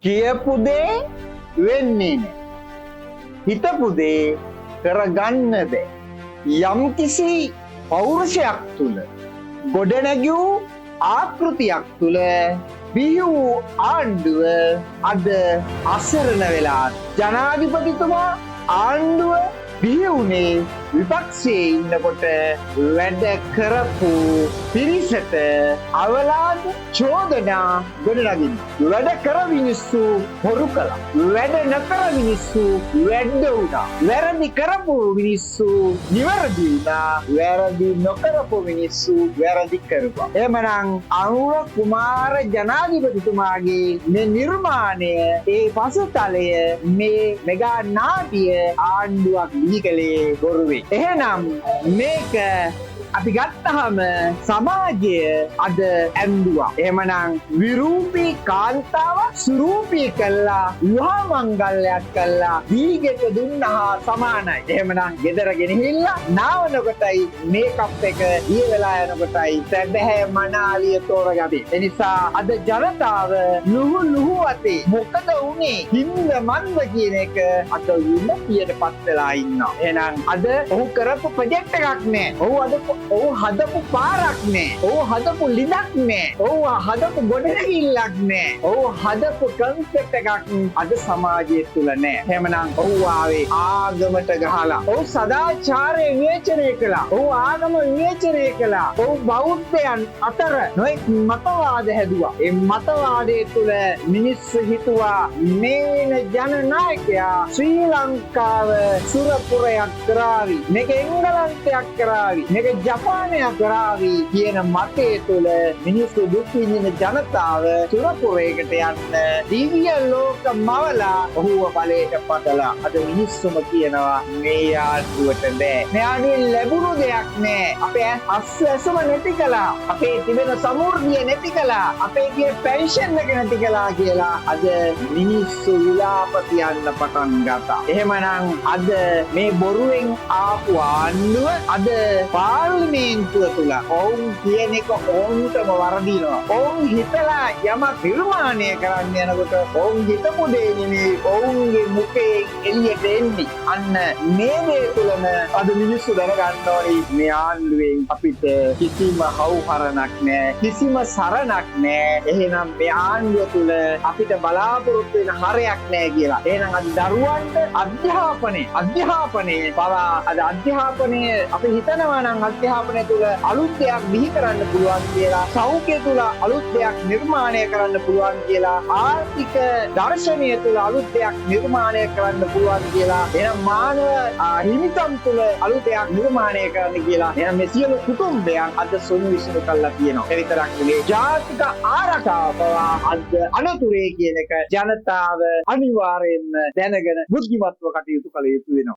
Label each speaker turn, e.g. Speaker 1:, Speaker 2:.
Speaker 1: කියපු දේ වෙන්නේ නැහැ. හිතපු දේ කරගන්න බෑ. යම්කිසි පෞරුෂයක් තුල ගොඩනැගූ ආකෘතියක් තුල බිහි වූ ආණ්ඩුව අද අසරණ වෙලා ජනාධිපතිතුමා ආණ්ඩුව බිහි වුණේ විපක්ෂයේ ඉන්නකොට වැඩ කරපු පිරිසට අවලාද චෝදනා ගොඩනගින්න. වැඩ කර මිනිස්සු හොරු කළා. වැඩ නොකර මිනිස්සු වැඩ වුණා. වැරදි කරපු මිනිස්සු නිවැරදි වුණා. වැරදි නොකරපු මිනිස්සු වැරදි කරුවා. එහෙමනම් අනුර කුමාර ජනාධිපතිතුමාගේ මේ නිර්මාණය ඒ පසුතලය මේ මෙගා නාට්‍ය ආණ්ඩුවක් බිහි කළේ බොරුවේ. එහෙනම් මේක අපි ගත්තහම සමාජය අද ඇන්දුවා. එහෙමනම් විරූපී කාන්තාවක් සුරූපී කළා විවාහ මංගල්‍යයක් කළා දීගෙට දුන්නා සමානයි. එහෙමනම් ගෙදර ගෙනහිල්ලා නාවනකොටයි මේකප් එක ඊ වෙලා යනකොටයි සැබෑ මනාලිය තෝරගන්නේ. ඒ නිසා අද ජනතාව ලුහු අතේ මොකද උනේ හින්ද මන්ද කියන එක අද විමතියටපත් වෙලා ඉන්නවා. එහෙනම් අද ඔහු කරපු ප්‍රොජෙක්ට් එකක් නෑ. ඔහු හදපු පාරක් නෑ. ඔහු හදපු ලිඳක් නෑ. ඔහු හදපු ගොඩනැගිල්ලක් නෑ. ඔහු හදපු කන්සෙප්ට් එකක් අද සමාජය තුල නෑ. එහෙමනම් ඔහු ආවේ ආගමට ගහලා. ඔහු සදාචාරය විවේචනය කළා. ඔහු ආගම විවේචනය කළා. ඔහු බෞද්ධයන් අතර නොයෙක් මතවාද හැදුවා. ඒ මතවාදයේ තුල මිනිස්සු හිතුවා මේන ජනනායකයා ශ්‍රී ලංකාව සුරපුරයක් කරાવી. මේක එංගලන්තයක් කරાવી. මේක ජපානයක් කරાવી කියන මතය තුළ මිනිස්සු දුක් විඳින ජනතාව සුරපුරයකට යන්න දිව්‍ය ලෝක මවලා ඔහුව බලයට පතලා අද මිනිස්සුම කියනවා මේ ආණ්ඩුවට බෑ. මෙයාගේ ලැබුණු දෙයක් නෑ. අපේ අස්වැසුම නැති කළා. අපේ තිබෙන සමෘද්ධිය නැති කළා. අපේ කියන පෙන්ෂන් එක නැති කළා කියලා අද මිනිස්සු විලාප කියන්න පටන් ගත්තා. එහෙමනම් අද මේ බොරුවෙන් ආපු ආණ්ඩුව අද පාර්ලිමේන්තුව තුල ඔවුන් කියන එක ඔවුන්ටම වරදිනවා. ඔවුන් හිතලා යමක් නිර්මාණය කරන්න යනකොට ඔවුන් හිතපු දේ නෙමෙයි ඔවුන්ගේ මුඛේ එළියට එන්නේ. අන්න මේ දේ තුලම අද මිනිස්සු දැනගන්න ඕනේ මේ ආණ්ඩුවෙන් අපිට කිසිම හවුහරණක් නැහැ. කිසිම සරණක් නැහැ. එහෙනම් මේ ආණ්ඩුව තුල අපිට බලාපොරොත්තු වෙන හරයක් නැහැ කියලා. එහෙනම් අද දරුවන්ට අධ්‍යාපනයේ පවා අද අධ්‍යාපනය අපි හිතනවා නම් අධ්‍යාපනය තුළ අලුත් දෙයක් බිහි කරන්න පුළුවන් කියලා, සෞඛ්‍ය තුළ අලුත් දෙයක් නිර්මාණය කරන්න පුළුවන් කියලා, ආර්ථික දර්ශනය තුළ අලුත් දෙයක් නිර්මාණය කරන්න පුළුවන් කියලා, එහෙනම් මානව හිමිකම් තුළ අලුත් දෙයක් නිර්මාණය කරන්න කියලා. එහෙනම් මේ සියලු කුටුම්බයන් අද සොනු විසඳු කරලා තියෙනවා. ඒ විතරක් නෙවෙයි ජාතික ආරක්ෂාව පවා අද අනතුරේ කියන එක ජනතාව අනිවාර්යයෙන්ම දැනගෙන බුද්ධිමත්ව කටයුතු කළ යුතු වෙනවා.